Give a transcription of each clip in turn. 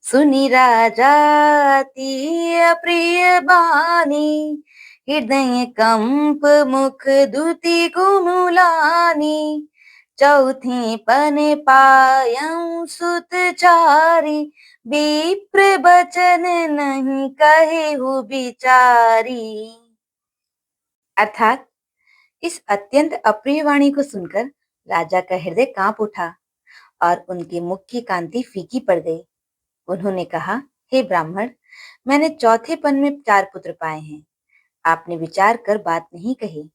सुनी राजा अति अप्रिय बानी, हृदय कंप मुख दुति कुमुलानी। चौथी पन पायं सुत चारी, विप्र बचन नहीं कहेहु बिचारी। अर्थात इस अत्यंत अप्रिय वाणी को सुनकर राजा का हृदय कांप उठा और उनके मुख की कांति फीकी पड़ गई। उन्होंने कहा, हे ब्राह्मण, मैंने चौथे पन में 4 पुत्र पाए हैं। आपने विचार कर बात नहीं कही।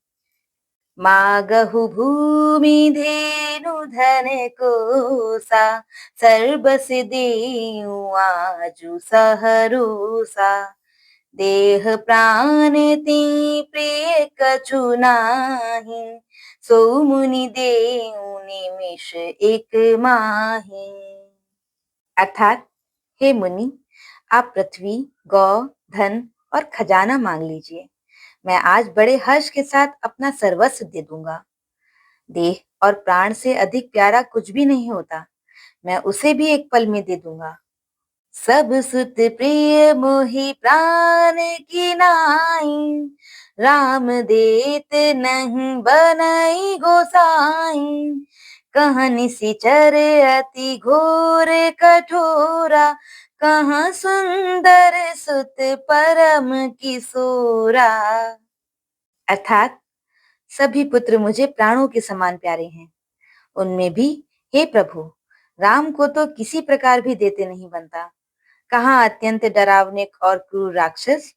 मागहु भूमि धेनु धन कोसा, सर्बस देऊ आजु सहरोसा। देह प्राण ती प्रिय कछु नाही, सो मुनि देऊ निमिष एक माही। अर्थात, हे मुनि, आप पृथ्वी, गौ, धन और खजाना मांग लीजिए। मैं आज बड़े हर्ष के साथ अपना सर्वस्व दे दूंगा। देह और प्राण से अधिक प्यारा कुछ भी नहीं होता। मैं उसे भी एक पल में दे दूंगा। सब सुत प्रिय मोहि प्राण की नाई, राम देत नहीं बनई गोसाई। कहाँ निशिचर अति घोर कठोरा, कहाँ सुंदर सुत परम किशोरा। अर्थात सभी पुत्र मुझे प्राणों के समान प्यारे हैं। उनमें भी, हे प्रभु, राम को तो किसी प्रकार भी देते नहीं बनता। कहाँ अत्यंत डरावने और क्रूर राक्षस,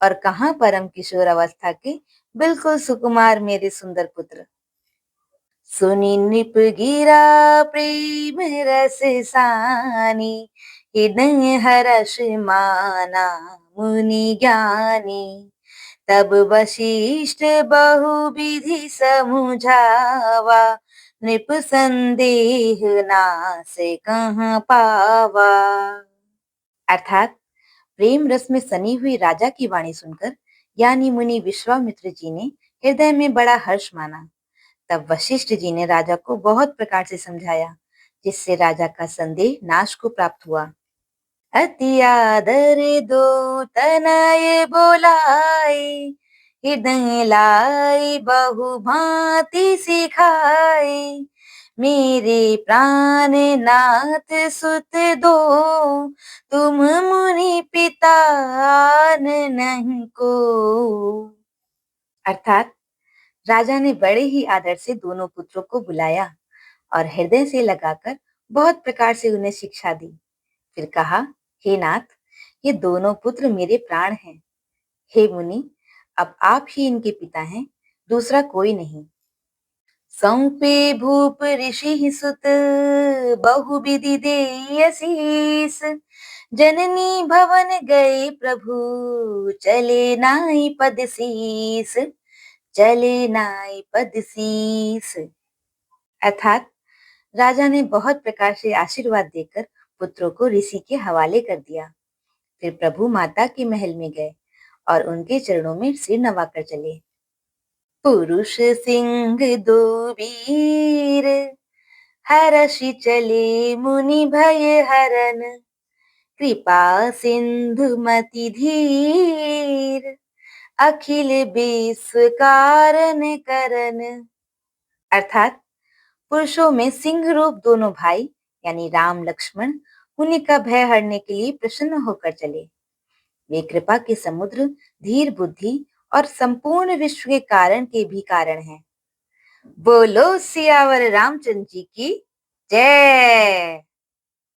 और कहाँ परम किशोर अवस्था के बिल्कुल सुकुमार मेरे सुंदर पुत्र। सुनि नृप गिरा प्रेम रस सानी, हृदय हर्ष माना मुनि ज्ञानी। तब वशिष्ठ बहुविधि समुझावा, नृप संदेह नासे कहाँ पावा। अर्थात प्रेम रस में सनी हुई राजा की वाणी सुनकर ज्ञानी मुनि विश्वामित्र जी ने हृदय में बड़ा हर्ष माना। तब वशिष्ठ जी ने राजा को बहुत प्रकार से समझाया, जिससे राजा का संदेह नाश को प्राप्त हुआ। अति आदर दो तनय बोलाए, हृदय लाई बहु भांति सिखाए। मेरे प्राण नाथ सुत दो, तुम मुनि पिता नहीं को। अर्थात राजा ने बड़े ही आदर से दोनों पुत्रों को बुलाया और हृदय से लगाकर बहुत प्रकार से उन्हें शिक्षा दी। फिर कहा, हे नाथ, ये दोनों पुत्र मेरे प्राण हैं। हे मुनि, अब आप ही इनके पिता हैं, दूसरा कोई नहीं। सौंपे भूप ऋषि सुत, बहुविधि देई असीस। जननी भवन गए प्रभु, चले नाई पद शीस। चले नाई पद शीस। अर्थात राजा ने बहुत प्रकार से आशीर्वाद देकर पुत्रों को ऋषि के हवाले कर दिया। फिर प्रभु माता के महल में गए और उनके चरणों में सिर नवाकर चले। पुरुष सिंह दो वीर, हर्षि चले मुनि भय हरन। कृपा सिंधु मति धीर, अखिल विश्व कारण करन। अर्थात पुरुषों में सिंह रूप दोनों भाई यानी राम लक्ष्मण मुनि का भय हरने के लिए प्रसन्न होकर चले। वे कृपा के समुद्र, धीर बुद्धि और संपूर्ण विश्व के कारण के भी कारण हैं। बोलो सियावर रामचंद्र जी की जय।